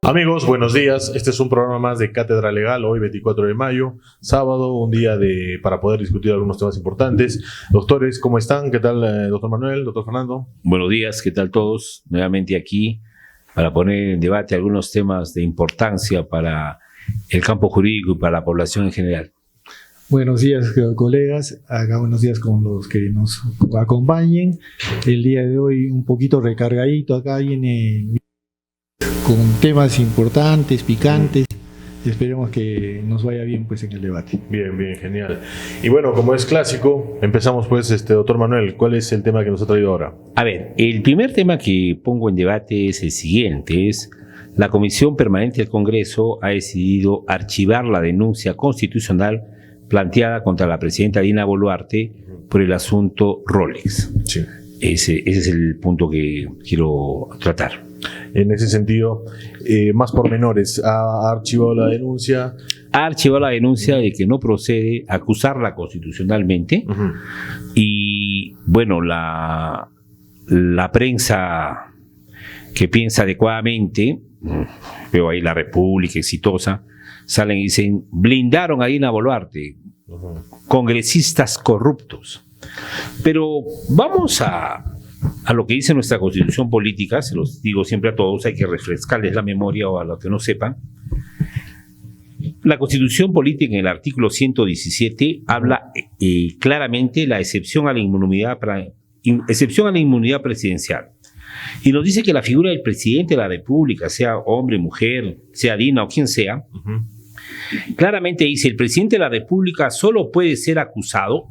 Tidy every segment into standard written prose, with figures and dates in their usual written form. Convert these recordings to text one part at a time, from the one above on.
Amigos, buenos días. Este es un programa más de Cátedra Legal, hoy 24 de mayo, sábado, un día para poder discutir algunos temas importantes. Doctores, ¿cómo están? ¿Qué tal, doctor Manuel, doctor Fernando? Buenos días, ¿qué tal todos? Nuevamente aquí para poner en debate algunos temas de importancia para el campo jurídico y para la población en general. Buenos días, colegas. Acá buenos días con los que nos acompañen. El día de hoy un poquito recargadito. Acá viene con temas importantes, picantes. Esperemos que nos vaya bien pues en el debate. Bien, genial. Y bueno, como es clásico, empezamos pues, doctor Manuel, ¿cuál es el tema que nos ha traído ahora? A ver, el primer tema que pongo en debate es el siguiente, es la Comisión Permanente del Congreso ha decidido archivar la denuncia constitucional planteada contra la presidenta Dina Boluarte por el asunto Rolex. Sí. Ese es el punto que quiero tratar. En ese sentido, más pormenores, ¿ha archivado la denuncia? Ha archivado la denuncia de que no procede acusarla constitucionalmente. Y bueno, la prensa que piensa adecuadamente, veo ahí La República Exitosa, salen y dicen, blindaron a Dina Boluarte, congresistas corruptos. Pero vamos a lo que dice nuestra Constitución Política, se los digo siempre a todos, hay que refrescarles la memoria o a los que no sepan. La Constitución Política en el artículo 117 habla claramente la excepción a la inmunidad presidencial. Y nos dice que la figura del presidente de la República, sea hombre, mujer, sea Dina o quien sea, claramente dice, el presidente de la República solo puede ser acusado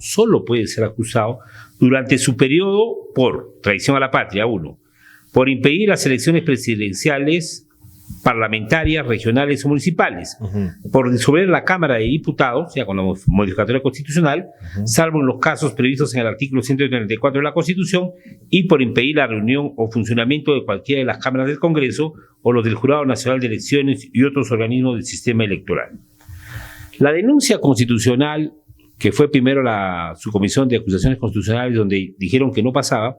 durante su periodo por traición a la patria, por impedir las elecciones presidenciales, parlamentarias, regionales o municipales, por disolver la Cámara de Diputados, ya con la modificatoria constitucional, salvo en los casos previstos en el artículo 134 de la Constitución, y por impedir la reunión o funcionamiento de cualquiera de las cámaras del Congreso o los del Jurado Nacional de Elecciones y otros organismos del sistema electoral. La denuncia constitucional, que fue primero su comisión de acusaciones constitucionales, donde dijeron que no pasaba,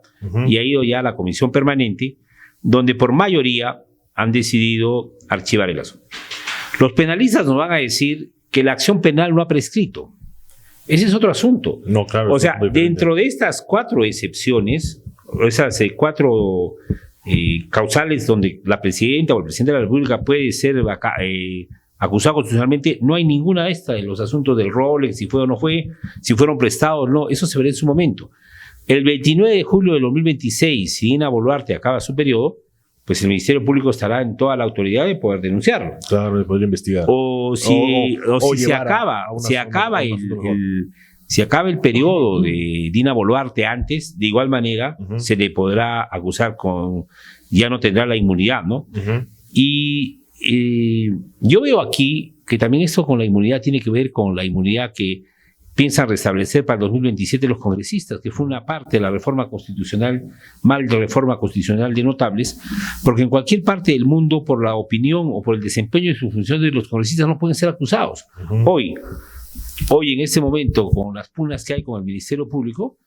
y ha ido ya a la comisión permanente, donde por mayoría han decidido archivar el asunto. Los penalistas nos van a decir que la acción penal no ha prescrito. Ese es otro asunto. No, claro. O sea, dentro de estas 4 excepciones, esas 4 causales donde la presidenta o el presidente de la República puede ser acusado constitucionalmente, no hay ninguna de estas, de los asuntos del Rolex, si fue o no fue, si fueron prestados o no, eso se verá en su momento. El 29 de julio de 2026, si Dina Boluarte acaba su periodo, pues el Ministerio Público estará en toda la autoridad de poder denunciarlo. Claro, de poder investigar. O si se acaba el periodo de Dina Boluarte antes, de igual manera se le podrá acusar ya no tendrá la inmunidad, ¿no? Y yo veo aquí que también esto con la inmunidad tiene que ver con la inmunidad que piensan restablecer para el 2027 los congresistas, que fue una parte de la reforma constitucional, reforma constitucional de notables, porque en cualquier parte del mundo, por la opinión o por el desempeño de sus funciones, los congresistas no pueden ser acusados. Hoy, en este momento, con las pugnas que hay con el Ministerio Público,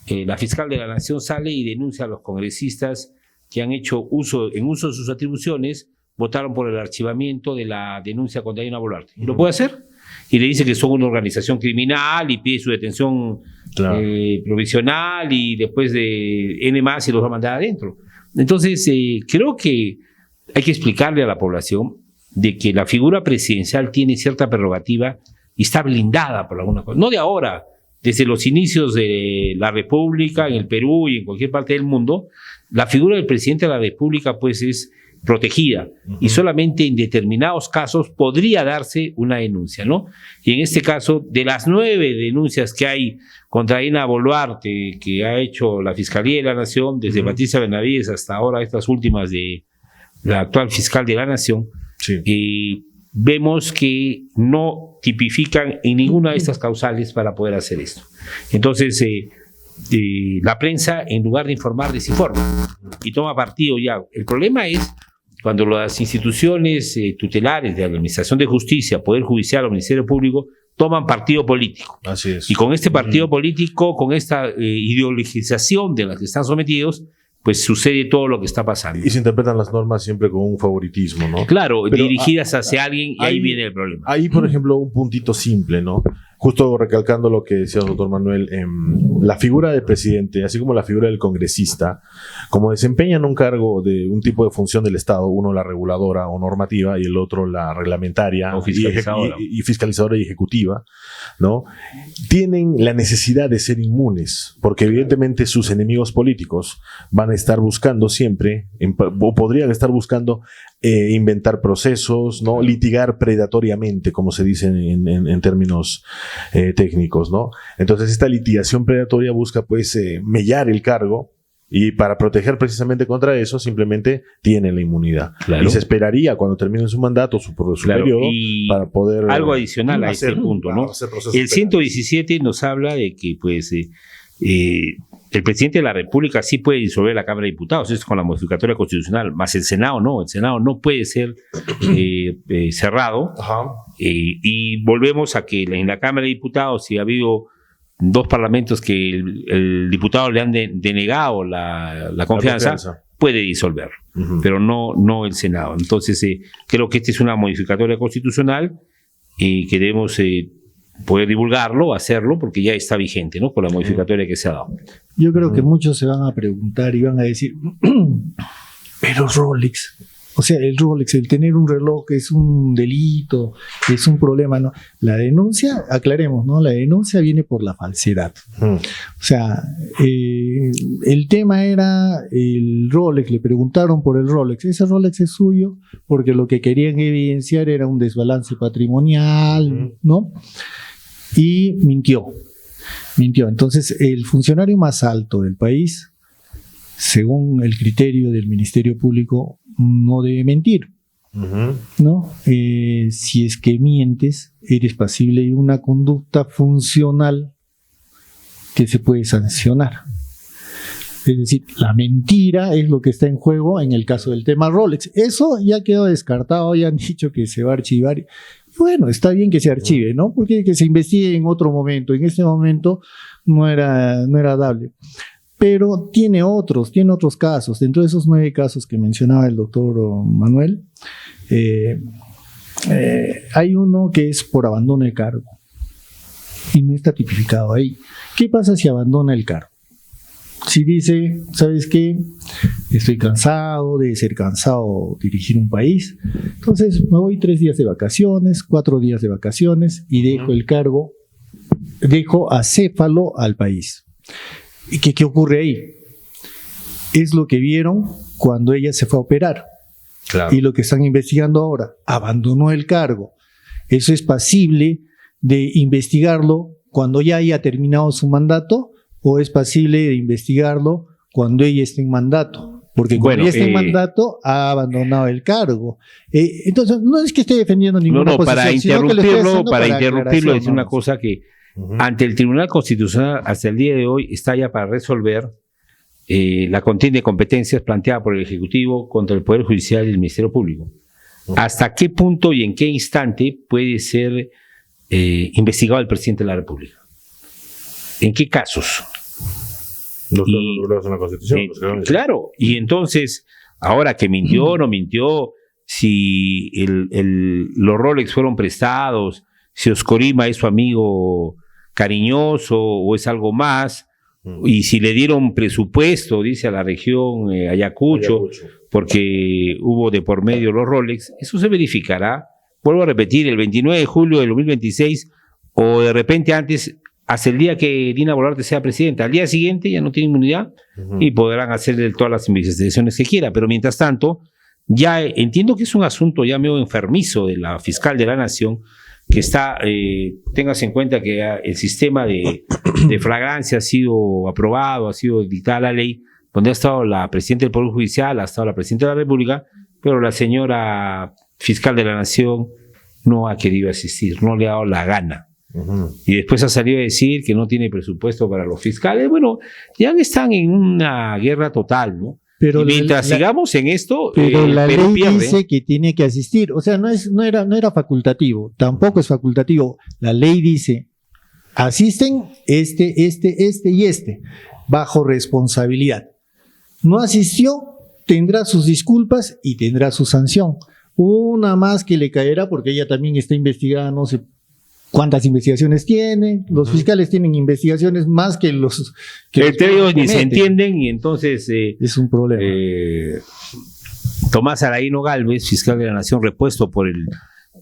la fiscal de la Nación sale y denuncia a los congresistas que han hecho uso de sus atribuciones, votaron por el archivamiento de la denuncia contra Dina Boluarte. ¿Y lo puede hacer? Y le dice que son una organización criminal y pide su detención provisional y después de N más y los va a mandar adentro. Entonces, creo que hay que explicarle a la población de que la figura presidencial tiene cierta prerrogativa y está blindada por alguna cosa. No de ahora, desde los inicios de la República, en el Perú y en cualquier parte del mundo, la figura del presidente de la República pues es protegida y solamente en determinados casos podría darse una denuncia, ¿no? Y en este caso, de las 9 denuncias que hay contra Dina Boluarte que ha hecho la Fiscalía de la Nación, desde Patricia Benavides hasta ahora estas últimas de la actual fiscal de la Nación, vemos que no tipifican en ninguna de estas causales para poder hacer esto. Entonces, la prensa, en lugar de informar, desinforma y toma partido ya. El problema es cuando las instituciones tutelares de la Administración de Justicia, Poder Judicial o Ministerio Público toman partido político. Así es. Y con este partido político, con esta ideologización de la que están sometidos, pues sucede todo lo que está pasando. Y se interpretan las normas siempre con un favoritismo, ¿no? Claro, pero dirigidas hacia alguien, y ahí viene el problema. Ahí, por ejemplo, un puntito simple, ¿no? Justo recalcando lo que decía el doctor Manuel, la figura del presidente, así como la figura del congresista, como desempeñan un cargo de un tipo de función del Estado, uno la reguladora o normativa y el otro la reglamentaria o fiscalizadora. y fiscalizadora y ejecutiva, ¿no? Tienen la necesidad de ser inmunes, porque evidentemente sus enemigos políticos van a estar buscando siempre, o podrían estar buscando inventar procesos, ¿no? Litigar predatoriamente, como se dice en términos técnicos, ¿no? Entonces esta litigación predatoria busca pues mellar el cargo, y para proteger precisamente contra eso simplemente tienen la inmunidad. Claro. Y se esperaría cuando termine su mandato, su periodo, para poder algo adicional a este punto, ¿no? El 117 nos habla de que pues el presidente de la República sí puede disolver la Cámara de Diputados, esto con la modificatoria constitucional, más el Senado no. El Senado no puede ser cerrado. Y volvemos a que en la Cámara de Diputados, si ha habido 2 parlamentos que el diputado le han denegado la confianza, puede disolver, pero no el Senado. Entonces creo que esta es una modificatoria constitucional y que debemos poder divulgarlo, hacerlo, porque ya está vigente, ¿no? Con la modificatoria que se ha dado. Yo creo que muchos se van a preguntar y van a decir, pero Rolex, o sea, el Rolex, el tener un reloj es un delito, es un problema, ¿no? La denuncia, aclaremos, ¿no? La denuncia viene por la falsedad. O sea, el tema era el Rolex, le preguntaron por el Rolex. Ese Rolex es suyo porque lo que querían evidenciar era un desbalance patrimonial, ¿no? Y mintió. Entonces, el funcionario más alto del país, según el criterio del Ministerio Público, no debe mentir, ¿no? Si es que mientes, eres pasible de una conducta funcional que se puede sancionar. Es decir, la mentira es lo que está en juego en el caso del tema Rolex. Eso ya quedó descartado, ya han dicho que se va a archivar. Bueno, está bien que se archive, ¿no? Porque que se investigue en otro momento. En este momento no era dable. Pero tiene otros casos. Dentro de esos 9 casos que mencionaba el doctor Manuel, hay uno que es por abandono de cargo. Y no está tipificado ahí. ¿Qué pasa si abandona el cargo? Si dice, ¿sabes qué? Estoy cansado, debe ser cansado dirigir un país. Entonces me voy 3 días de vacaciones, 4 días de vacaciones y dejo el cargo, dejo acéfalo al país. ¿Y qué ocurre ahí? Es lo que vieron cuando ella se fue a operar. Claro. Y lo que están investigando ahora, abandonó el cargo. Eso es pasible de investigarlo cuando ya haya terminado su mandato, o es pasible de investigarlo cuando ella esté en mandato. Porque cuando ella esté en mandato, ha abandonado el cargo. Entonces, no es que esté defendiendo ninguna posición. Para interrumpirlo, es una cosa que ante el Tribunal Constitucional hasta el día de hoy está ya para resolver la contienda de competencias planteada por el Ejecutivo contra el Poder Judicial y el Ministerio Público. ¿Hasta qué punto y en qué instante puede ser investigado el presidente de la República? ¿En qué casos? En la Constitución. Claro, y entonces, ahora que mintió o no mintió, si los Rolex fueron prestados, si Oscorima es su amigo cariñoso o es algo más, y si le dieron presupuesto, dice, a la región Ayacucho, porque hubo de por medio los Rolex, eso se verificará, vuelvo a repetir, el 29 de julio del 2026, o de repente antes, hasta el día que Dina Boluarte sea presidenta. Al día siguiente ya no tiene inmunidad y podrán hacerle todas las investigaciones que quiera, pero mientras tanto, ya entiendo que es un asunto ya medio enfermizo de la fiscal de la Nación, que está, téngase en cuenta que el sistema de flagrancia ha sido aprobado, ha sido dictada la ley, donde ha estado la presidenta del Poder Judicial, ha estado la presidenta de la República, pero la señora fiscal de la Nación no ha querido asistir, no le ha dado la gana. Y después ha salido a decir que no tiene presupuesto para los fiscales. Bueno, ya están en una guerra total, ¿no? Pero mientras sigamos en esto, pero la ley dice que tiene que asistir. O sea, no era facultativo, tampoco es facultativo. La ley dice, asisten este y este, bajo responsabilidad. no asistió, tendrá sus disculpas y tendrá su sanción. Una más que le caerá porque ella también está investigada, no sé cuántas investigaciones tiene. Los fiscales tienen investigaciones más que los que entre ellos ni se entienden y entonces es un problema. Tomás Araíno Gálvez, fiscal de la Nación, repuesto por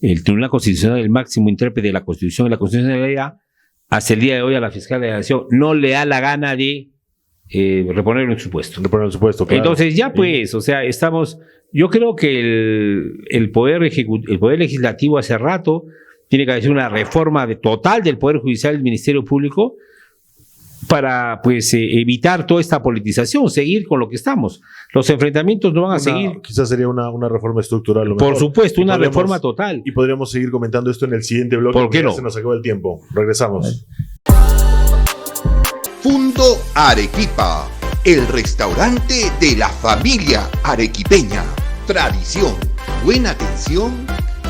el Tribunal Constitucional, el máximo intérprete de la Constitución y la constitucionalidad, hasta el día de hoy a la fiscal de la Nación no le da la gana de reponerlo en su puesto. Claro. Entonces ya pues, o sea, yo creo que el poder legislativo hace rato tiene que hacer una reforma total del Poder Judicial y del Ministerio Público para pues evitar toda esta politización, seguir con lo que estamos. Los enfrentamientos no van a seguir. Quizás sería una reforma estructural. Por supuesto, una reforma total. Y podríamos seguir comentando esto en el siguiente bloque. ¿Por qué no? Se nos acabó el tiempo. Regresamos. Fundo Arequipa, el restaurante de la familia arequipeña. Tradición, buena atención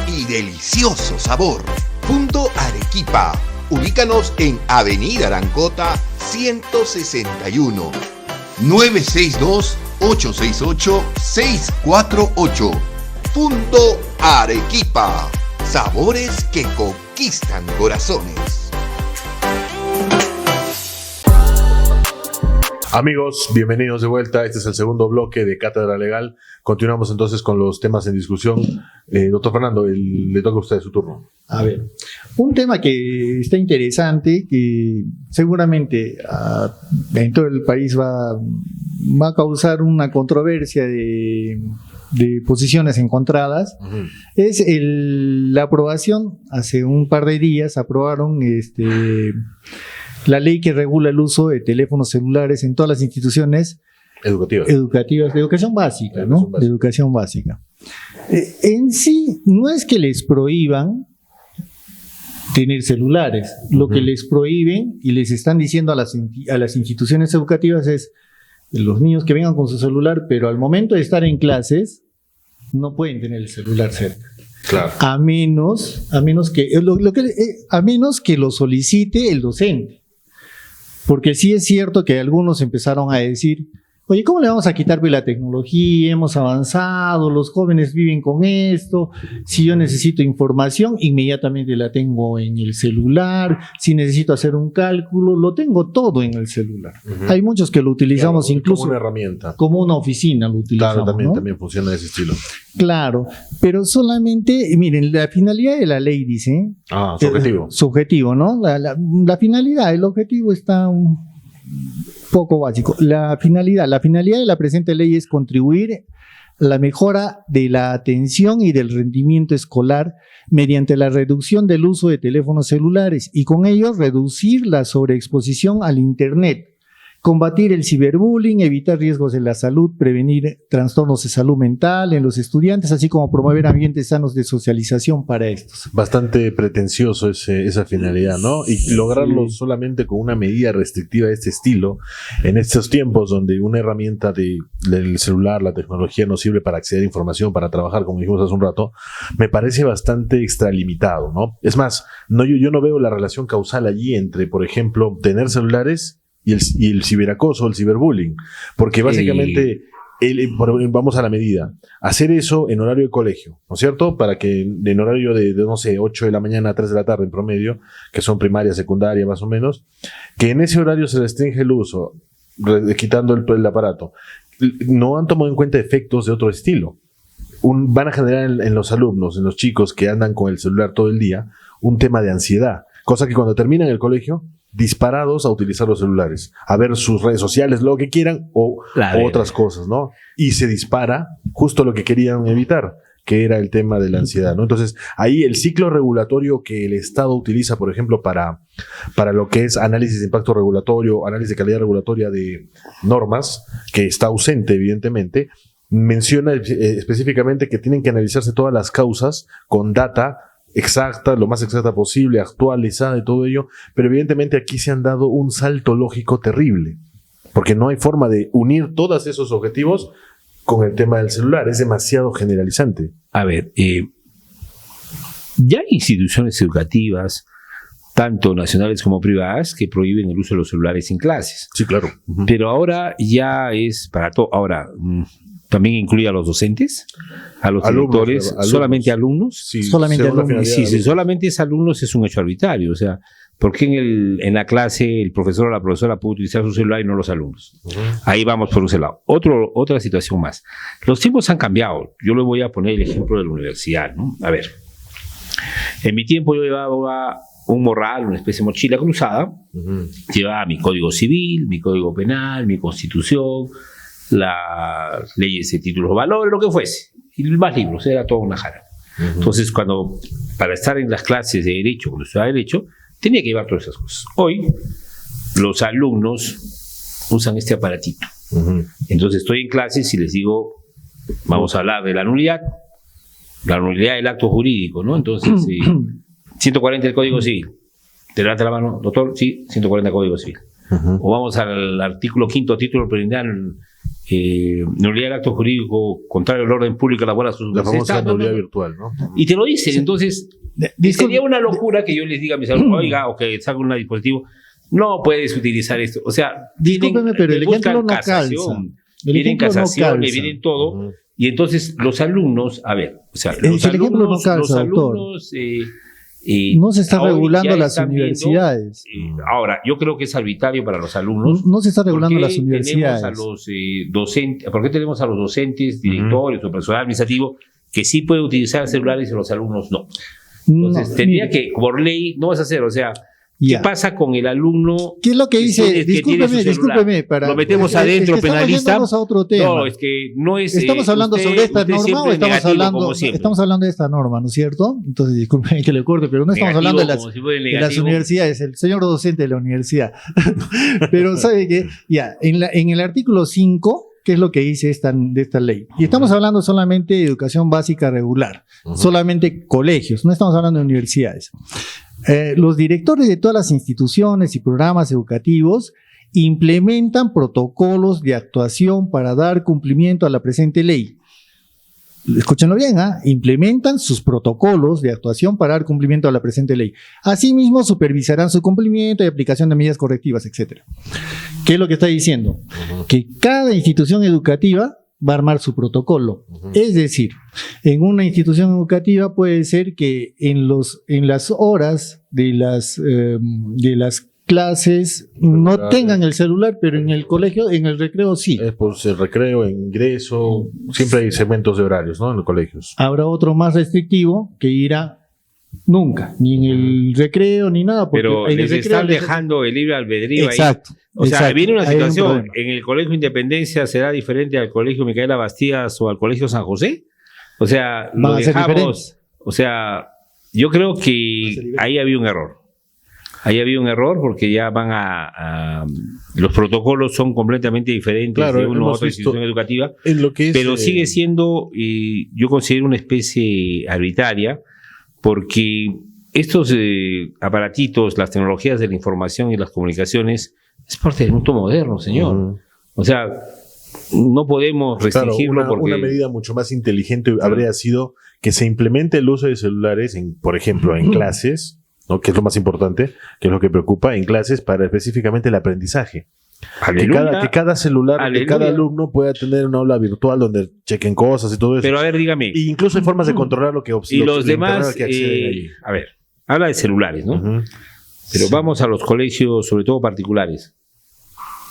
y delicioso sabor. Fundo Arequipa. Ubícanos en Avenida Arancota 161, 962-868-648. Fundo Arequipa. Sabores que conquistan corazones. Amigos, bienvenidos de vuelta. Este es el segundo bloque de Cátedra Legal. Continuamos entonces con los temas en discusión. Doctor Fernando, le toca a usted su turno. A ver, un tema que está interesante, que seguramente en todo el país va a causar una controversia de posiciones encontradas, es la aprobación. Hace un par de días aprobaron la ley que regula el uso de teléfonos celulares en todas las instituciones educativas, de educación básica, ¿no? De educación básica. En sí, no es que les prohíban tener celulares. Lo que les prohíben y les están diciendo a las instituciones educativas es: los niños que vengan con su celular, pero al momento de estar en clases no pueden tener el celular cerca. Claro. A menos que lo solicite el docente. Porque sí es cierto que algunos empezaron a decir: oye, ¿cómo le vamos a quitar la tecnología? Hemos avanzado, los jóvenes viven con esto. Si yo necesito información, inmediatamente la tengo en el celular. Si necesito hacer un cálculo, lo tengo todo en el celular. Hay muchos que lo utilizamos incluso como una herramienta. Como una oficina lo utilizamos. Claro, ¿no? también funciona de ese estilo. Claro, pero solamente, miren, la finalidad de la ley dice... Subjetivo. Subjetivo, ¿no? La finalidad, el objetivo está un poco básico. La finalidad de la presente ley es contribuir a la mejora de la atención y del rendimiento escolar mediante la reducción del uso de teléfonos celulares y con ello reducir la sobreexposición al Internet, combatir el ciberbullying, evitar riesgos de la salud, prevenir trastornos de salud mental en los estudiantes, así como promover ambientes sanos de socialización para estos. Bastante pretencioso esa finalidad, ¿no? Y lograrlo solamente con una medida restrictiva de este estilo, en estos tiempos donde una herramienta del celular, la tecnología, no sirve para acceder a información, para trabajar, como dijimos hace un rato, me parece bastante extralimitado, ¿no? Es más, yo no veo la relación causal allí entre, por ejemplo, tener celulares y el ciberacoso, el ciberbullying, porque básicamente vamos a la medida, hacer eso en horario de colegio, ¿no es cierto? Para que en horario de no sé, 8 de la mañana a 3 de la tarde en promedio, que son primaria, secundaria más o menos, que en ese horario se restringe el uso, quitando el aparato. No han tomado en cuenta efectos de otro estilo. Van a generar en los alumnos, en los chicos que andan con el celular todo el día, un tema de ansiedad, cosa que cuando terminan el colegio, disparados a utilizar los celulares, a ver sus redes sociales, lo que quieran, o otras cosas, ¿no? Y se dispara justo lo que querían evitar, que era el tema de la ansiedad, ¿no? Entonces, ahí el ciclo regulatorio que el Estado utiliza, por ejemplo, para lo que es análisis de impacto regulatorio, análisis de calidad regulatoria de normas, que está ausente, evidentemente, menciona específicamente que tienen que analizarse todas las causas con data exacta, lo más exacta posible, actualizada y todo ello, pero evidentemente aquí se han dado un salto lógico terrible, porque no hay forma de unir todos esos objetivos con el tema del celular, es demasiado generalizante. A ver, ya hay instituciones educativas, tanto nacionales como privadas, que prohíben el uso de los celulares en clases. Sí, claro. Pero ahora ya es para todo. Ahora, también incluye a los docentes, a los directores, solamente alumnos. Sí, Solamente según la alumnos. finalidad Si solamente es alumnos, es un hecho arbitrario. O sea, ¿por qué en la clase el profesor o la profesora puede utilizar su celular y no los alumnos? Ahí vamos por ese lado. Otra situación más. Los tiempos han cambiado. Yo le voy a poner el ejemplo de la universidad, ¿no? A ver, en mi tiempo yo llevaba un morral, una especie de mochila cruzada, llevaba mi código civil, mi código penal, mi constitución, las leyes de títulos de valores, lo que fuese, y más libros, era toda una jara. Entonces, para estar en las clases de derecho, cuando estudiaba derecho, tenía que llevar todas esas cosas. Hoy, los alumnos usan este aparatito. Entonces, estoy en clases y les digo, vamos a hablar de la nulidad del acto jurídico, ¿no? Entonces, 140 del Código Civil. Te levanta la mano, doctor, sí, 140 Código Civil. O vamos al artículo 5, título preliminar, nulidad del acto jurídico contrario al orden público, la famosa nulidad virtual, ¿no? Y te lo dicen, entonces, sería una locura que yo les diga a mis alumnos, oiga, o que salga un dispositivo, no puedes utilizar esto. O sea, discúlpeme, pero el ejemplo no calza. Vienen casaciones, vienen todo. Y entonces los alumnos, a ver, o sea, los alumnos no se está regulando las universidades. Ahora, yo creo que es arbitrario para los alumnos. No se está regulando las universidades. Tenemos a los docentes, ¿por qué tenemos a los docentes, directores o personal administrativo que sí puede utilizar celulares y los alumnos no? Entonces, tendría que, por ley, no vas a hacer, o sea, ¿qué pasa con el alumno? ¿Qué es lo que dice? Discúlpeme, lo metemos adentro, penalista. A otro tema. No, es que no es. ¿Estamos hablando sobre esta norma o estamos hablando de esta norma, ¿no es cierto? Entonces, discúlpeme que le corte, pero no estamos hablando de las universidades, el señor docente de la universidad. Pero, ¿sabe qué? Ya, en el artículo 5, ¿qué es lo que dice de esta ley? Y estamos hablando solamente de educación básica regular, solamente colegios, no estamos hablando de universidades. Los directores de todas las instituciones y programas educativos implementan protocolos de actuación para dar cumplimiento a la presente ley. Escúchenlo bien, implementan sus protocolos de actuación para dar cumplimiento a la presente ley. Asimismo, supervisarán su cumplimiento y aplicación de medidas correctivas, etc. ¿Qué es lo que está diciendo? Que cada institución educativa va a armar su protocolo. Es decir, en una institución educativa puede ser que en las horas de las clases no tengan el celular, pero en el colegio, en el recreo sí. Pues el recreo, el ingreso, siempre hay segmentos de horarios, ¿no? En los colegios. Habrá otro más restrictivo que irá nunca, ni en el recreo ni nada. Pero les están dejando el libre albedrío. Exacto. Ahí. O sea, viene una situación, un en el Colegio Independencia será diferente al Colegio Micaela Bastías o al Colegio San José. O sea, lo dejamos. O sea, yo creo que ahí había un error. Ahí había un error porque ya van los protocolos son completamente diferentes de una u otra institución educativa, en lo que es, pero sigue siendo, yo considero una especie arbitraria, porque estos aparatitos, las tecnologías de la información y las comunicaciones, es parte del mundo moderno, señor. O sea, no podemos restringirlo porque... Una medida mucho más inteligente habría sido que se implemente el uso de celulares, por ejemplo, en clases, ¿no? Que es lo más importante, que es lo que preocupa, en clases para específicamente el aprendizaje. Que cada celular, que cada alumno pueda tener una aula virtual donde chequen cosas y todo eso. Pero a ver, dígame. Y incluso hay formas de controlar lo que observan. Y los demás, a ver, habla de celulares, ¿no? Pero vamos a los colegios, sobre todo particulares.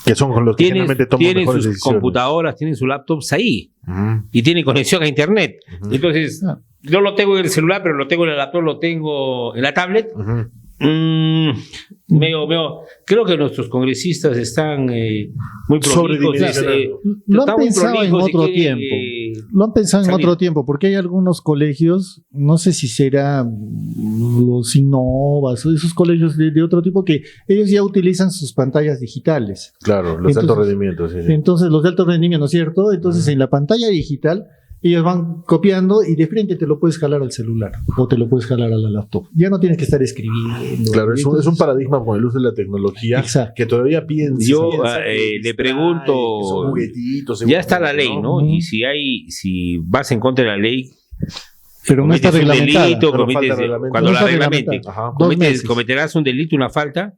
Que son con los que generalmente toman mejores decisiones. Tienen sus computadoras, tienen sus laptops ahí. Y tienen conexión a internet. Entonces, yo lo tengo en el celular, pero lo tengo en el laptop, lo tengo en la tablet. Creo que nuestros congresistas están muy prolijos. Lo han pensado en otro tiempo. Lo han pensado en otro tiempo, porque hay algunos colegios, no sé si será los Innovas o esos colegios de otro tipo, que ellos ya utilizan sus pantallas digitales. Claro, los de alto rendimiento. Sí. Entonces, los de alto rendimiento, ¿no es cierto? Entonces, en la pantalla digital, ellos van copiando y de frente te lo puedes jalar al celular o te lo puedes jalar a la laptop. Ya no tienes que estar escribiendo. Claro, es un paradigma con el uso de la tecnología. Exacto. Que todavía piensa. Yo le pregunto, son juguetitos, ya está la ley, ¿no? Y si vas en contra de la ley, Pero no está cometes un reglamentada. delito, Pero cometes, falta reglamento. cuando No la está reglamente, reglamentada. 2 meses. cometerás un delito, una falta.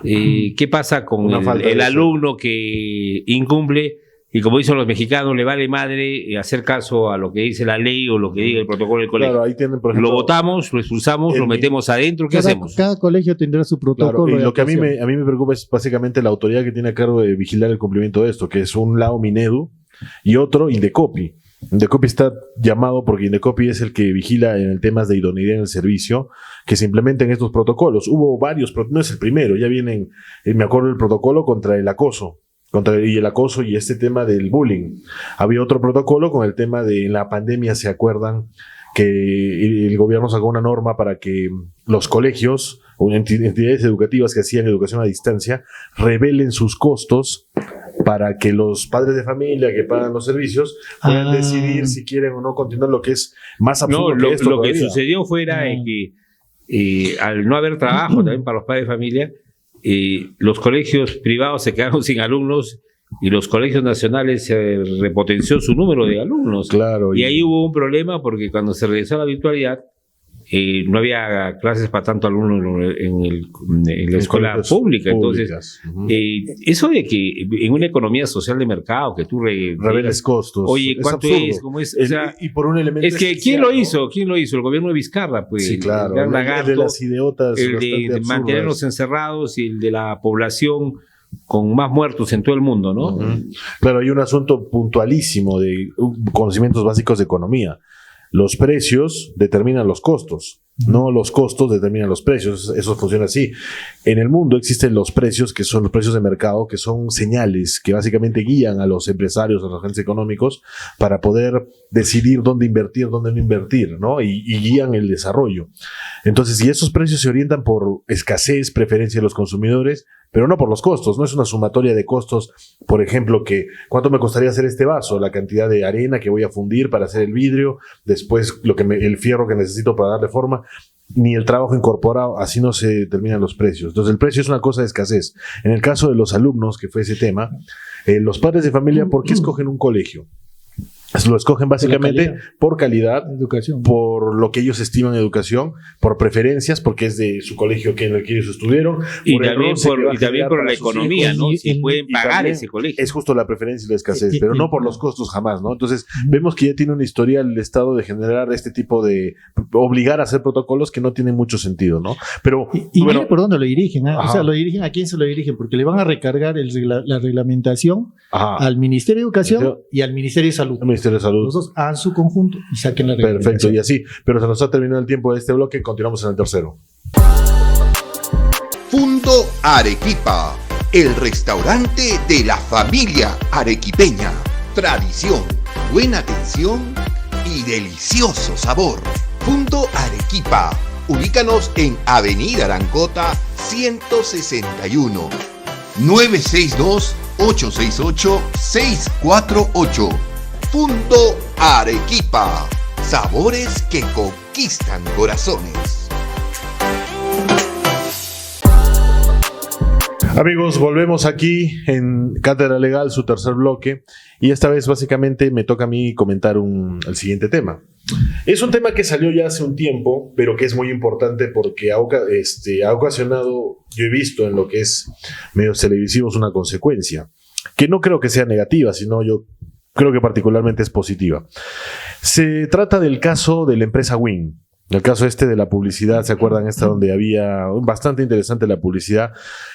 ¿Qué pasa con Una falta de el eso. alumno que incumple? Y como dicen los mexicanos, le vale madre hacer caso a lo que dice la ley o lo que diga el protocolo del colegio. Claro, ahí tienen, por ejemplo, Lo votamos, lo expulsamos, en lo mi- metemos adentro, ¿qué hacemos? Cada colegio tendrá su claro, protocolo. y de lo que a mí actuación. me preocupa es básicamente la autoridad que tiene a cargo de vigilar el cumplimiento de esto, que es un lado Minedu y otro Indecopi. Indecopi está llamado porque Indecopi es el que vigila en el temas de idoneidad en el servicio, que se implementen estos protocolos. Hubo varios, no es el primero, ya vienen, me acuerdo del protocolo contra el acoso. Y el acoso y este tema del bullying. Había otro protocolo con el tema de en la pandemia, ¿se acuerdan? Que el gobierno sacó una norma para que los colegios o entidades educativas que hacían educación a distancia revelen sus costos para que los padres de familia que pagan los servicios puedan decidir si quieren o no continuar, lo que es más absurdo No, que esto lo que todavía. sucedió fuera que al no haber trabajo también para los padres de familia, los colegios privados se quedaron sin alumnos y los colegios nacionales se repotenció su número de alumnos. Claro, Y ahí hubo un problema porque cuando se regresó a la virtualidad, no había clases para tanto alumno en la escuela colegios pública. Entonces, públicas. Ujú. eso de que en una economía social de mercado, que tú reveles costos. oye, Es ¿cuánto absurdo. es? ¿Cómo es? O sea, Y por un elemento es que esencial, ¿quién lo ¿no? hizo? ¿Quién lo hizo? El gobierno de Vizcarra, pues. Sí, claro. El gran El lagarto, de las idiotas. el bastante de absurdas. mantenernos encerrados y el de la población con más muertos en todo el mundo, ¿no? Ujú. Claro, hay un asunto puntualísimo de conocimientos básicos de economía. Los precios determinan los costos, no los costos determinan los precios. Eso funciona así. En el mundo existen los precios, que son los precios de mercado, que son señales que básicamente guían a los empresarios, a los agentes económicos, para poder decidir dónde invertir, dónde no invertir, ¿no? Y guían el desarrollo. Entonces, si esos precios se orientan por escasez, preferencia de los consumidores, pero no por los costos, no es una sumatoria de costos, por ejemplo, que cuánto me costaría hacer este vaso, la cantidad de arena que voy a fundir para hacer el vidrio, después el fierro que necesito para darle forma, ni el trabajo incorporado, así no se determinan los precios. Entonces el precio es una cosa de escasez. En el caso de los alumnos, que fue ese tema, los padres de familia, ¿por qué escogen un colegio? Lo escogen básicamente por calidad, Educación. por lo que ellos estiman educación, por preferencias, porque es de su colegio en el que ellos estuvieron, Y por el también roce que va a y también generar por para la sus economía, hijos. ¿no? Y- Si y- pueden y pagar también ese colegio. Es justo la preferencia y la escasez, Y- pero y- no por los costos jamás, ¿no? Entonces, vemos que ya tiene una historia el Estado de generar este tipo de obligar a hacer protocolos que no tienen mucho sentido, ¿no? Pero, Y bueno, mire por dónde lo dirigen. ¿Ah? O Ajá. sea, lo dirigen a quién se lo dirigen, porque le van a recargar la reglamentación ajá, al Ministerio de Educación Ministerio- y al Ministerio de Salud. el Ministerio de Salud. Los dos hagan su conjunto y saquen la Perfecto, reglamentación. y así. Pero se nos ha terminado el tiempo de este bloque, continuamos en el tercero. Fundo Arequipa, el restaurante de la familia arequipeña. Tradición, buena atención y delicioso sabor. Fundo Arequipa. Ubícanos en Avenida Arancota 161. 962-868-648. Fundo Arequipa. Sabores que conquistan corazones. Amigos, volvemos aquí en Cátedra Legal, su tercer bloque, y esta vez básicamente me toca a mí comentar el siguiente tema. Es un tema que salió ya hace un tiempo, pero que es muy importante porque ha ocasionado, yo he visto en lo que es medios televisivos, una consecuencia, que no creo que sea negativa, sino yo creo que particularmente es positiva. Se trata del caso de la empresa Win. El caso de la publicidad, ¿se acuerdan? Donde había bastante interesante la publicidad.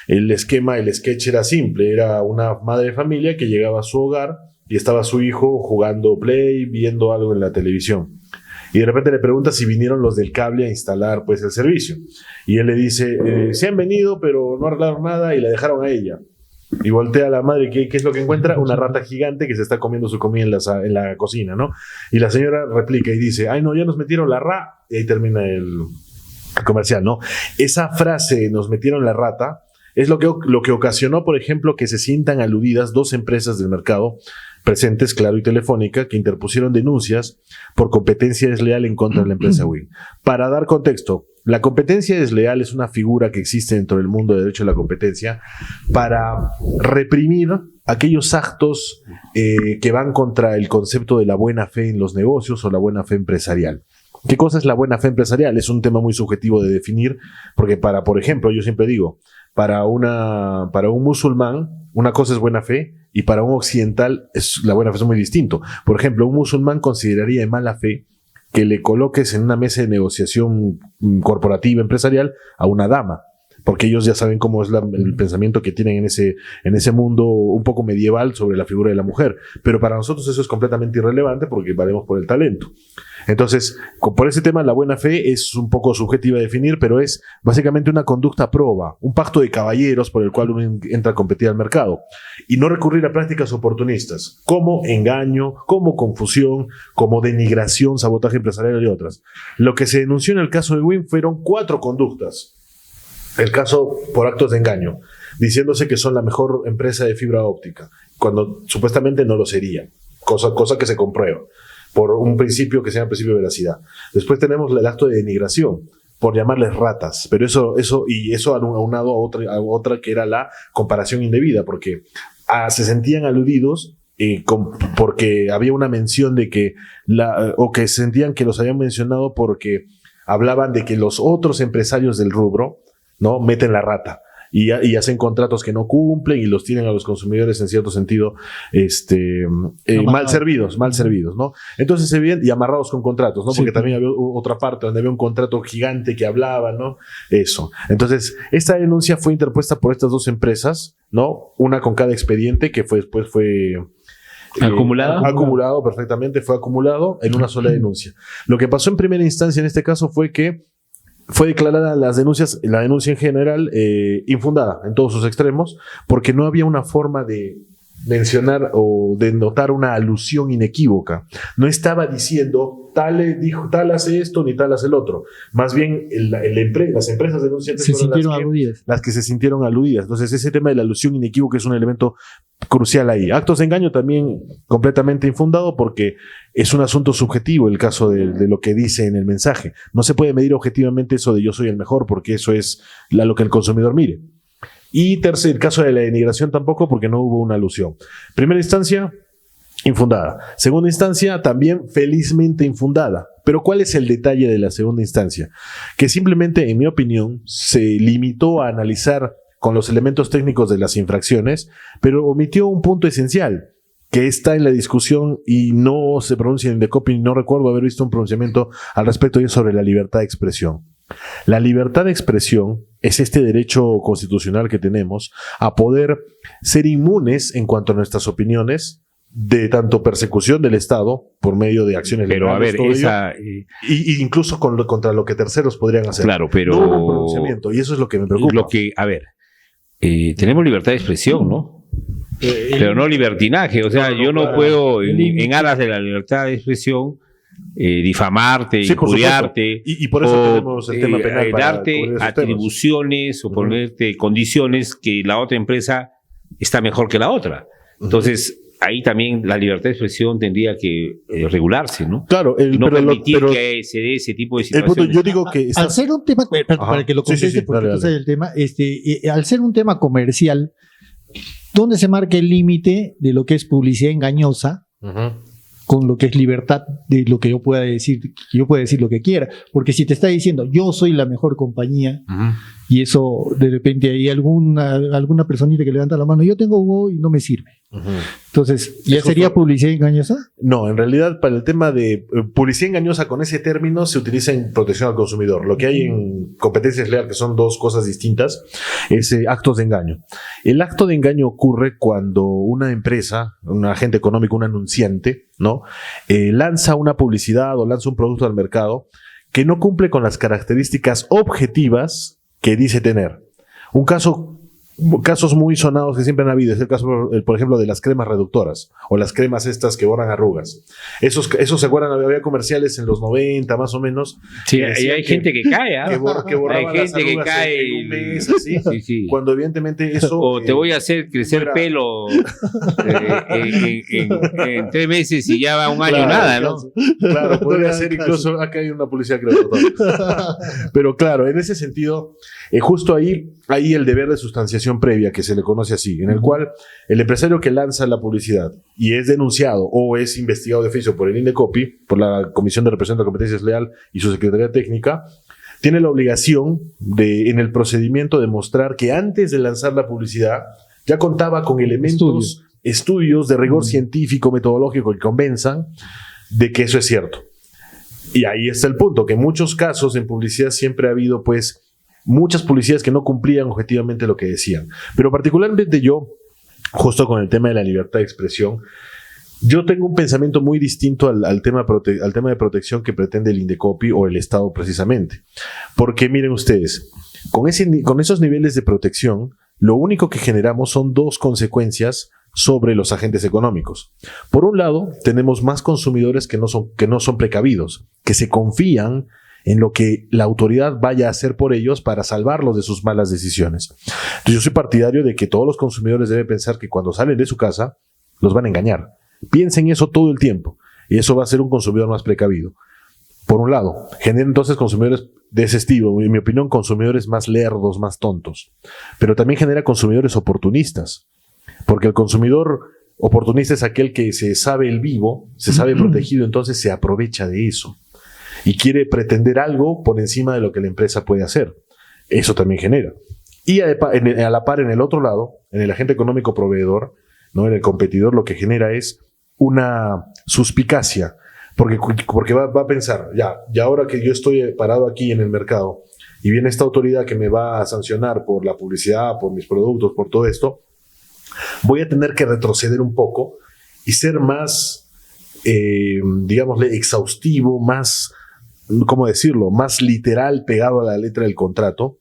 El sketch era simple. Era una madre de familia que llegaba a su hogar y estaba su hijo jugando Play, viendo algo en la televisión. Y de repente le pregunta si vinieron los del cable a instalar pues el servicio. Y él le dice, sí han venido, pero no arreglaron nada y la dejaron a ella. Y voltea a la madre, ¿qué es lo que encuentra? Una rata gigante que se está comiendo su comida en la cocina, ¿no? Y la señora replica y dice, ay no, ya nos metieron la rata. Y ahí termina el comercial, ¿no? Esa frase, nos metieron la rata, es lo que ocasionó, por ejemplo, que se sientan aludidas dos empresas del mercado presentes, Claro y Telefónica, que interpusieron denuncias por competencia desleal en contra de la empresa Win. Para dar contexto, la competencia desleal es una figura que existe dentro del mundo de derecho de la competencia para reprimir aquellos actos que van contra el concepto de la buena fe en los negocios o la buena fe empresarial. ¿Qué cosa es la buena fe empresarial? Es un tema muy subjetivo de definir, porque por ejemplo, yo siempre digo, para un musulmán, una cosa es buena fe, y para un occidental la buena fe es muy distinto. Por ejemplo, un musulmán consideraría de mala fe que le coloques en una mesa de negociación corporativa, empresarial, a una dama, porque ellos ya saben cómo es el pensamiento que tienen en ese mundo un poco medieval sobre la figura de la mujer. Pero para nosotros eso es completamente irrelevante porque valemos por el talento. Entonces, por ese tema, la buena fe es un poco subjetiva de definir, pero es básicamente una conducta proba, un pacto de caballeros por el cual uno entra a competir al mercado y no recurrir a prácticas oportunistas, como engaño, como confusión, como denigración, sabotaje empresarial y otras. Lo que se denunció en el caso de WIM fueron 4 conductas. El caso por actos de engaño, diciéndose que son la mejor empresa de fibra óptica, cuando supuestamente no lo sería, cosa que se comprueba por un principio que se llama principio de veracidad. Después tenemos el acto de denigración, por llamarles ratas, pero eso aunado a otra que era la comparación indebida, porque se sentían aludidos porque había una mención de que o que sentían que los habían mencionado porque hablaban de que los otros empresarios del rubro, ¿no?, meten la rata y hacen contratos que no cumplen y los tienen a los consumidores en cierto sentido mal servidos, ¿no? Entonces se ven y amarrados con contratos, ¿no? Sí. Porque también había otra parte donde había un contrato gigante que hablaba, ¿no? Eso. Entonces, esta denuncia fue interpuesta por estas 2 empresas, ¿no? Una con cada expediente que después fue acumulado perfectamente, fue acumulado en una sola denuncia. Lo que pasó en primera instancia en este caso fue que fue declarada la denuncia en general infundada en todos sus extremos, porque no había una forma de mencionar o de notar una alusión inequívoca. No estaba diciendo tal hace esto ni tal hace el otro. Más bien las empresas denunciantes Se fueron sintieron aludidas. las que se sintieron aludidas. Entonces ese tema de la alusión inequívoca es un elemento crucial ahí. Actos de engaño también completamente infundado porque es un asunto subjetivo el caso de lo que dice en el mensaje. No se puede medir objetivamente eso de yo soy el mejor porque eso es lo que el consumidor mire. Y tercer, el caso de la denigración tampoco porque no hubo una alusión. Primera instancia, infundada. Segunda instancia, también felizmente infundada. Pero ¿cuál es el detalle de la segunda instancia? Que simplemente, en mi opinión, se limitó a analizar con los elementos técnicos de las infracciones, pero omitió un punto esencial que está en la discusión y no se pronuncia en Indecopi, no recuerdo haber visto un pronunciamiento al respecto y es sobre la libertad de expresión. La libertad de expresión es este derecho constitucional que tenemos a poder ser inmunes en cuanto a nuestras opiniones de tanto persecución del Estado por medio de acciones legales. Pero a ver, y incluso contra lo que terceros podrían hacer. Claro, pero... No hubo un pronunciamiento y eso es lo que me preocupa. Tenemos libertad de expresión, ¿no? Pero no libertinaje. O sea, yo no puedo, en aras de la libertad de expresión, difamarte, Sí, por injuriarte, y por eso tenemos el tema penal para darte cubrir esos atribuciones o ponerte condiciones que la otra empresa está mejor que la otra. Entonces, ahí también la libertad de expresión tendría que regularse, ¿no? Claro, No permitir que se dé ese tipo de el situaciones. punto, yo digo que Al ser un tema, para que lo conteste, porque tú sabes el tema, al ser un tema comercial, ¿dónde se marca el límite de lo que es publicidad engañosa con lo que es libertad de lo que yo pueda decir, que yo pueda decir lo que quiera? Porque si te está diciendo yo soy la mejor compañía y eso de repente hay alguna personita que levanta la mano, yo tengo Go y no me sirve. Entonces, ¿ya sería publicidad engañosa? No, en realidad para el tema de publicidad engañosa con ese término se utiliza en protección al consumidor. Lo que hay en competencia desleal, que son 2 cosas distintas, es actos de engaño. El acto de engaño ocurre cuando una empresa, un agente económico, un anunciante, ¿no? Lanza una publicidad o lanza un producto al mercado que no cumple con las características objetivas que dice tener. Casos muy sonados que siempre han habido es el caso, por ejemplo, de las cremas reductoras o las cremas estas que borran arrugas. Esos se acuerdan, había comerciales en los 90 más o menos. Sí, y hay gente que cae, ¿ah? Que borraba hay gente que cae en un mes, así, sí. Cuando evidentemente eso... O te voy a hacer crecer pelo en 3 meses y ya va un año nada, ¿no? Claro, podría ser incluso... Acá hay una publicidad que pero claro, en ese sentido, justo ahí el deber de sustanciación investigación previa, que se le conoce así, en el cual el empresario que lanza la publicidad y es denunciado o es investigado de oficio por el INDECOPI, por la Comisión de Represión de la Competencia Desleal y su Secretaría Técnica, tiene la obligación de, en el procedimiento, demostrar que antes de lanzar la publicidad ya contaba con elementos, estudios de rigor científico, metodológico que convenzan de que eso es cierto. Y ahí está el punto, que en muchos casos en publicidad siempre ha habido pues muchas publicidades que no cumplían objetivamente lo que decían. Pero particularmente yo, justo con el tema de la libertad de expresión, yo tengo un pensamiento muy distinto al tema de protección que pretende el INDECOPI o el Estado precisamente. Porque miren ustedes, con esos niveles de protección, lo único que generamos son dos consecuencias sobre los agentes económicos. Por un lado, tenemos más consumidores que no son precavidos, que se confían en lo que la autoridad vaya a hacer por ellos para salvarlos de sus malas decisiones. Entonces yo soy partidario de que todos los consumidores deben pensar que cuando salen de su casa los van a engañar. Piensen eso todo el tiempo y eso va a ser un consumidor más precavido. Por un lado, genera entonces consumidores de ese estilo, en mi opinión, consumidores más lerdos, más tontos. Pero también genera consumidores oportunistas, porque el consumidor oportunista es aquel que se sabe el vivo, se sabe protegido, entonces se aprovecha de eso y quiere pretender algo por encima de lo que la empresa puede hacer. Eso también genera. Y a la par, en el otro lado, en el agente económico proveedor, ¿no? En el competidor, lo que genera es una suspicacia, porque va a pensar, ya ahora que yo estoy parado aquí en el mercado y viene esta autoridad que me va a sancionar por la publicidad, por mis productos, por todo esto, voy a tener que retroceder un poco y ser más, digámosle, exhaustivo, más, ¿cómo decirlo?, más literal, pegado a la letra del contrato,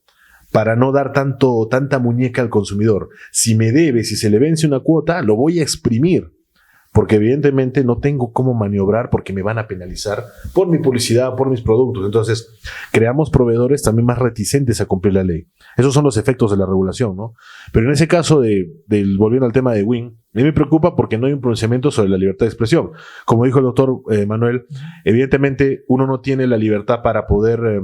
para no dar tanta muñeca al consumidor. Si se le vence una cuota, lo voy a exprimir, porque evidentemente no tengo cómo maniobrar porque me van a penalizar por mi publicidad, por mis productos. Entonces, creamos proveedores también más reticentes a cumplir la ley. Esos son los efectos de la regulación, ¿no? Pero en ese caso, volviendo al tema de Win, a mí me preocupa porque no hay un pronunciamiento sobre la libertad de expresión. Como dijo el doctor Manuel, evidentemente uno no tiene la libertad para poder...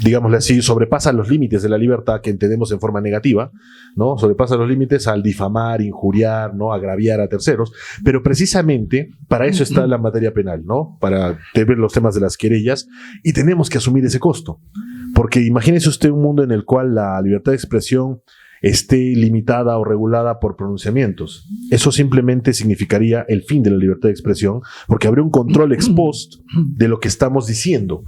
digámosle así, sobrepasa los límites de la libertad que entendemos en forma negativa, ¿no? Sobrepasa los límites al difamar, injuriar, ¿no? Agraviar a terceros, pero precisamente para eso está la materia penal, ¿no? Para ver los temas de las querellas, y tenemos que asumir ese costo, porque imagínese usted un mundo en el cual la libertad de expresión esté limitada o regulada por pronunciamientos. Eso simplemente significaría el fin de la libertad de expresión, porque habría un control ex post de lo que estamos diciendo.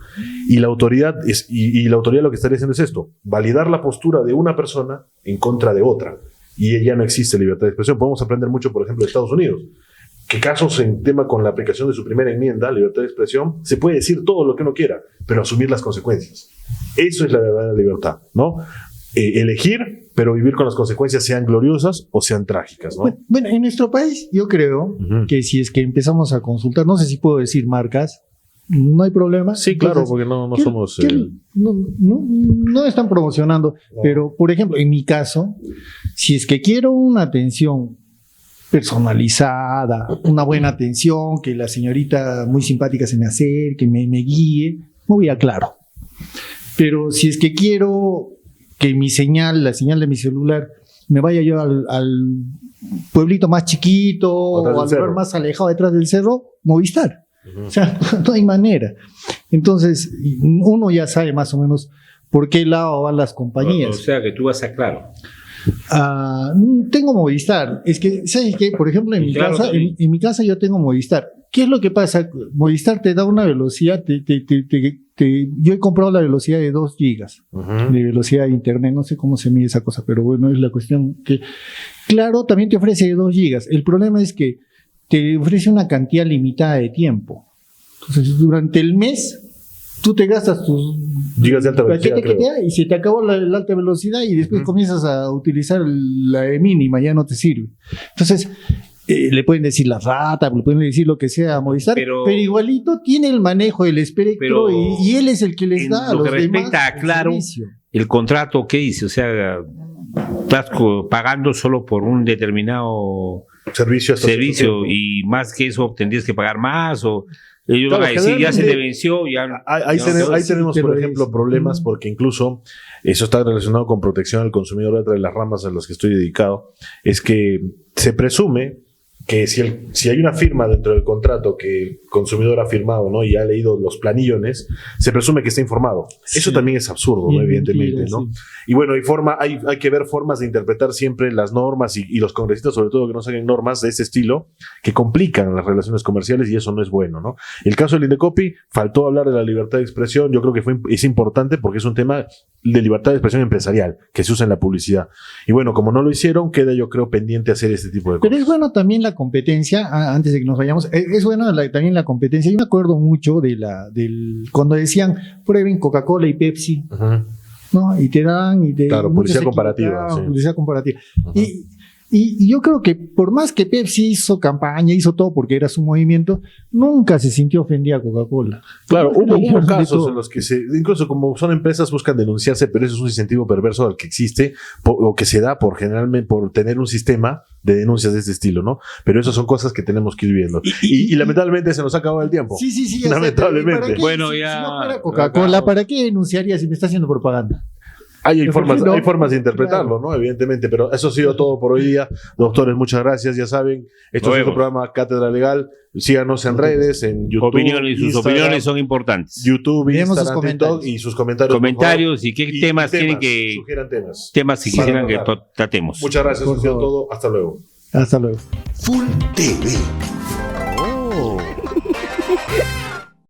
Y la autoridad lo que estaría haciendo es esto: validar la postura de una persona en contra de otra. Y ya no existe libertad de expresión. Podemos aprender mucho, por ejemplo, de Estados Unidos, que casos en tema con la aplicación de su primera enmienda, libertad de expresión, se puede decir todo lo que uno quiera, pero asumir las consecuencias. Eso es la verdadera libertad, ¿no? Elegir, pero vivir con las consecuencias, sean gloriosas o sean trágicas, ¿no? Bueno, en nuestro país yo creo que si es que empezamos a consultar, no sé si puedo decir marcas, no hay problema. Sí, claro. Entonces, porque no somos... No están promocionando, pero por ejemplo, en mi caso, si es que quiero una atención personalizada, una buena atención, que la señorita muy simpática se me acerque, me guíe, me voy a Claro. Pero si es que quiero que la señal de mi celular, me vaya yo al pueblito más chiquito o al lugar más alejado detrás del cerro, Movistar. O sea, no hay manera. Entonces, uno ya sabe más o menos por qué lado van las compañías. O sea, que tú vas a Claro. Tengo Movistar. Es que, ¿sabes qué? Por ejemplo, en mi casa yo tengo Movistar. ¿Qué es lo que pasa? Movistar te da una velocidad, yo he comprado la velocidad de 2 gigas de velocidad de internet, no sé cómo se mide esa cosa, pero bueno, es la cuestión que... Claro, también te ofrece 2 gigas. El problema es que te ofrece una cantidad limitada de tiempo. Entonces, durante el mes, tú te gastas tus gigas de alta velocidad, y se te acabó la alta velocidad y después comienzas a utilizar la de mínima, ya no te sirve. Entonces... le pueden decir la rata, le pueden decir lo que sea a Movistar, pero igualito tiene el manejo del espectro y él es el que les da a los demás. En lo que respecta a Claro, el contrato, ¿qué dice? O sea, estás pagando solo por un determinado servicio y más que eso tendrías que pagar más, o Ellos Claro, van a decir, ya se le generalmente- venció, ya... Ahí ya tenemos, no- ahí tenemos, pero por es- ejemplo, problemas porque incluso eso está relacionado con protección al consumidor. Otra de las ramas a las que estoy dedicado es que se presume que si hay una firma dentro del contrato que el consumidor ha firmado, ¿no? Y ha leído los planillones, se presume que está informado. Eso Sí. también es absurdo, Y ¿no? es Evidentemente, mentira, ¿no? sí. Y bueno, hay que ver formas de interpretar siempre las normas y los congresistas, sobre todo, que no saquen normas de ese estilo que complican las relaciones comerciales y eso no es bueno, ¿no? El caso del Indecopi, faltó hablar de la libertad de expresión. Yo creo que es importante porque es un tema de libertad de expresión empresarial que se usa en la publicidad. Y bueno, como no lo hicieron, queda yo creo pendiente hacer este tipo de Pero cosas. es bueno también la competencia, antes de que nos vayamos, es bueno también la competencia. Yo me acuerdo mucho cuando decían prueben Coca-Cola y Pepsi, Ujú. ¿no? Y te dan, y te. Claro, muchos publicidad se comparativa, equivocaban, sí. publicidad comparativa. Ujú. Y yo creo que por más que Pepsi hizo campaña, hizo todo porque era su movimiento, nunca se sintió ofendida Coca-Cola. Claro, Todos hubo dijeron de casos todo. en los que incluso como son empresas, buscan denunciarse, pero eso es un incentivo perverso al que existe o que se da generalmente por tener un sistema de denuncias de este estilo, ¿no? Pero esas son cosas que tenemos que ir viendo. Y lamentablemente se nos ha acabado el tiempo. Sí, sí, sí. Lamentablemente. ¿para qué? Bueno, Si ya- no fuera Coca-Cola, ¿para qué denunciaría si me está haciendo propaganda? Hay ¿Por qué formas, no? hay formas de interpretarlo, ¿no? Evidentemente, pero eso ha sido todo por hoy día. Doctores, muchas gracias. Ya saben, esto Nos es otro vemos. programa Cátedra Legal. Síganos en redes, en YouTube. Opiniones, sus Instagram, opiniones son importantes. YouTube, Leemos sus Instagram, comentarios. TikTok y sus comentarios. por Comentarios y qué favor. temas quieren que... Sugieran temas. Temas que Para quisieran que hablar. tratemos. Muchas gracias. Por Eso ha sido favor. todo. Hasta luego. Hasta luego. Full TV.